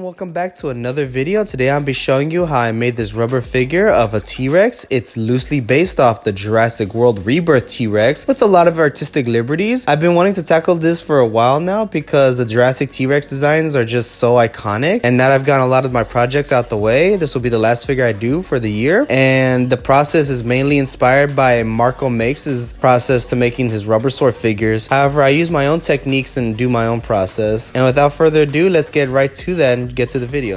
Welcome back to another video. Today I'll be showing you how I made this rubber figure of a T-Rex. It's loosely based off the Jurassic World Rebirth T-Rex with a lot of artistic liberties. I've been wanting to tackle this for a while now because the Jurassic T-Rex designs are just so iconic, and now that I've gotten a lot of my projects out the way, this will be the last figure I do for the year. And the process is mainly inspired by Marco Makes' process to making his rubber sword figures. However, I use my own techniques and do my own process. And without further ado, let's get right to that and get to the video.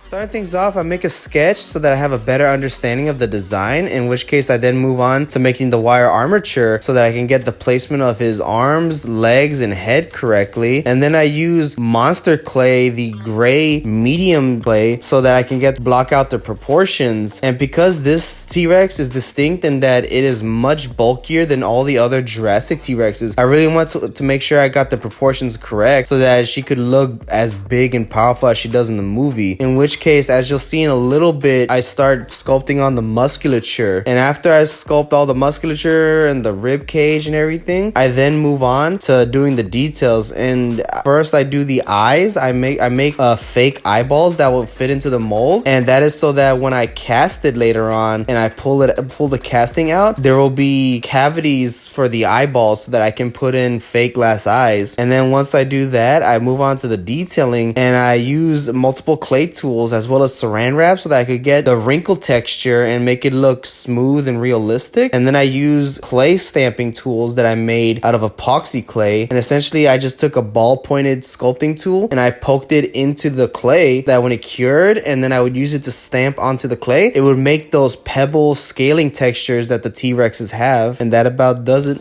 Starting things off, I make a sketch so that I have a better understanding of the design, in which case I then move on to making the wire armature so that I can get the placement of his arms, legs, and head correctly. And then I use monster clay, the gray medium clay, so that I can block out the proportions. And because this T-Rex is distinct in that it is much bulkier than all the other Jurassic T-Rexes, I really want to make sure I got the proportions correct so that she could look as big and powerful as she does in the movie. In which case, as you'll see in a little bit, I start sculpting on the musculature, and after I sculpt all the musculature and the rib cage and everything, I then move on to doing the details. And first I do the eyes. I make fake eyeballs that will fit into the mold, and that is so that when I cast it later on and I pull the casting out, there will be cavities for the eyeballs so that I can put in fake glass eyes. And then once I do that, I move on to the detailing, and I use multiple clay tools as well as saran wrap so that I could get the wrinkle texture and make it look smooth and realistic. And then I use clay stamping tools that I made out of epoxy clay, and essentially I just took a ball pointed sculpting tool and I poked it into the clay that when it cured, and then I would use it to stamp onto the clay, it would make those pebble scaling textures that the T-Rexes have. And that about does it.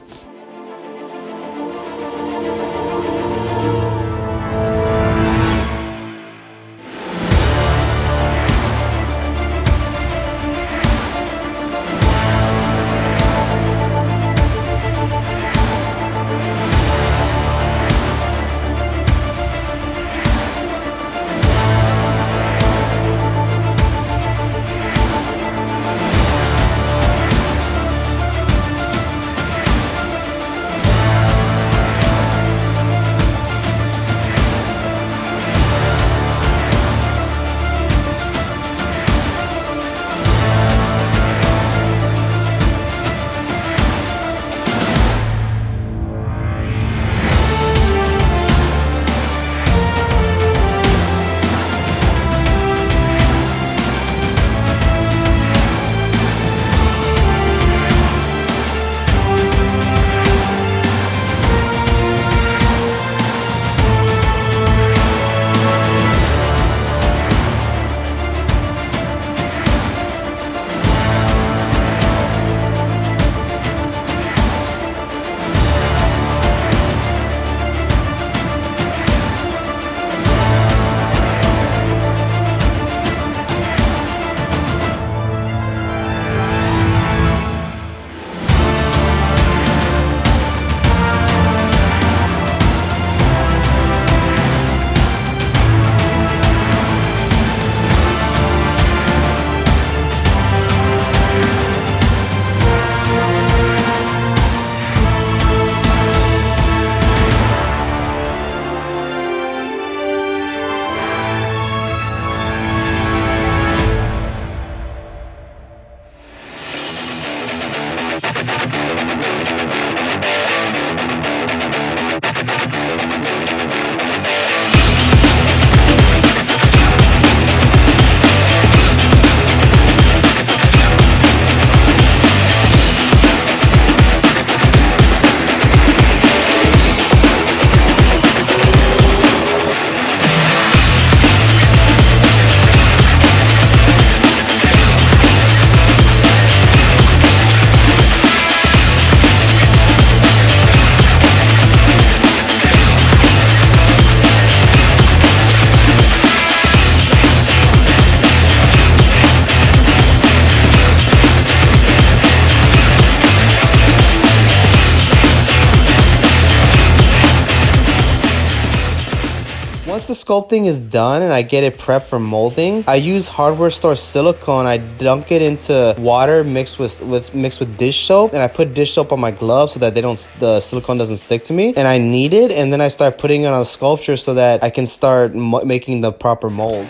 Once the sculpting is done and I get it prepped for molding, I use hardware store silicone. I dunk it into water mixed with dish soap, and I put dish soap on my gloves so that the silicone doesn't stick to me. And I knead it, and then I start putting it on a sculpture so that I can start making the proper mold.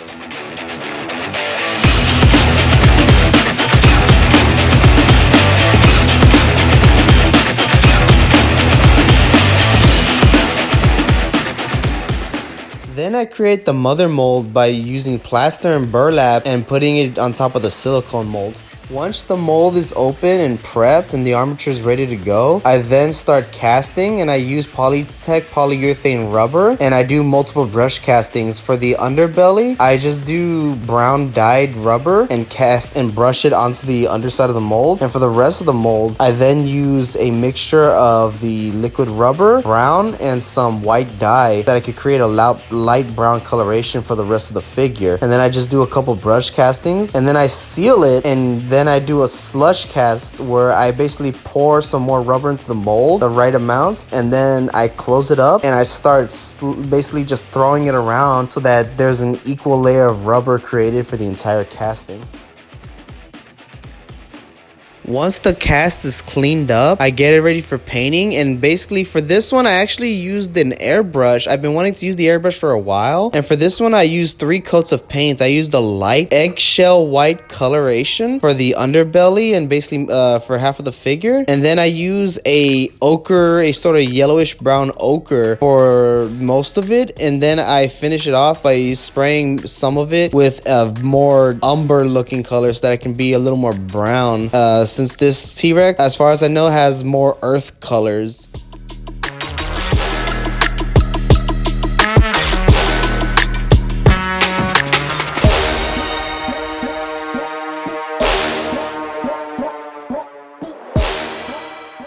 Then I create the mother mold by using plaster and burlap and putting it on top of the silicone mold. Once the mold is open and prepped and the armature is ready to go, I then start casting, and I use Polytech polyurethane rubber, and I do multiple brush castings. For the underbelly, I just do brown dyed rubber and cast and brush it onto the underside of the mold. And for the rest of the mold, I then use a mixture of the liquid rubber, brown, and some white dye that I could create a light brown coloration for the rest of the figure. And then I just do a couple brush castings, and then I seal it, and then I do a slush cast where I basically pour some more rubber into the mold, the right amount, and then I close it up and I start basically just throwing it around so that there's an equal layer of rubber created for the entire casting. Once the cast is cleaned up, I get it ready for painting, and basically for this one I actually used an airbrush. I've been wanting to use the airbrush for a while, and for this one I used 3 coats of paint. I used a light eggshell white coloration for the underbelly and basically for half of the figure, and then I use a sort of yellowish brown ochre for most of it, and then I finish it off by spraying some of it with a more umber looking color so that it can be a little more brown. Since this T-Rex, as far as I know, has more earth colors.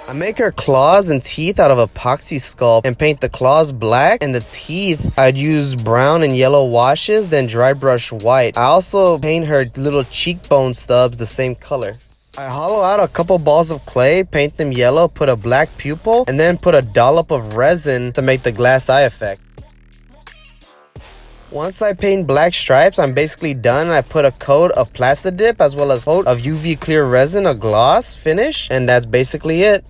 I make her claws and teeth out of epoxy sculpt and paint the claws black, and the teeth I'd use brown and yellow washes, then dry brush white. I also paint her little cheekbone stubs the same color. I hollow out a couple balls of clay, paint them yellow, put a black pupil, and then put a dollop of resin to make the glass eye effect. Once I paint black stripes, I'm basically done. I put a coat of Plastidip as well as a coat of UV clear resin, a gloss finish, and that's basically it.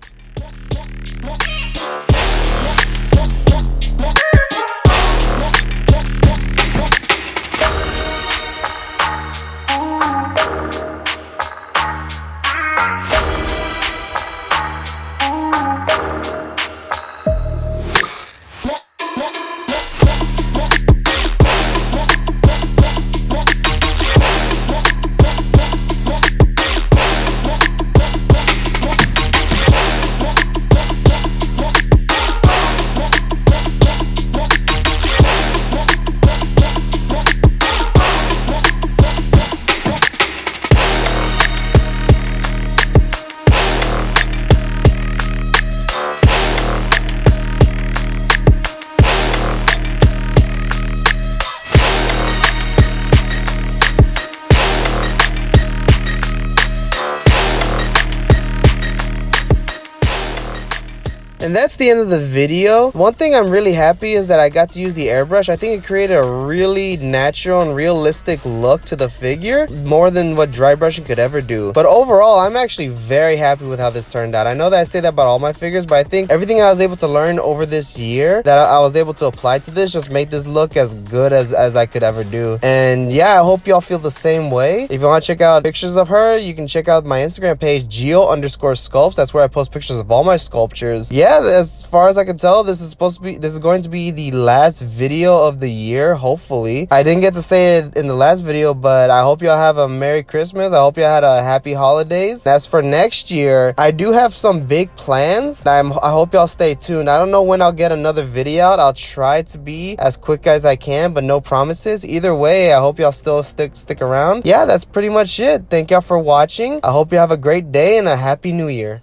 And that's the end of the video. One thing I'm really happy is that I got to use the airbrush. I think it created a really natural and realistic look to the figure, more than what dry brushing could ever do. But overall, I'm actually very happy with how this turned out. I know that I say that about all my figures, but I think everything I was able to learn over this year that I was able to apply to this just made this look as good as I could ever do. And yeah, I hope y'all feel the same way. If you want to check out pictures of her, you can check out my Instagram page, geo_sculpts. That's where I post pictures of all my sculptures. Yeah, as far as I can tell, this is going to be the last video of the year, hopefully. I didn't get to say it in the last video, but I hope y'all have a Merry Christmas. I hope y'all had a happy holidays. As for next year, I do have some big plans. I hope y'all stay tuned. I don't know when I'll get another video out. I'll try to be as quick as I can, but no promises. Either way, I hope y'all still stick around. Yeah, that's pretty much it. Thank y'all for watching. I hope you have a great day and a happy new year.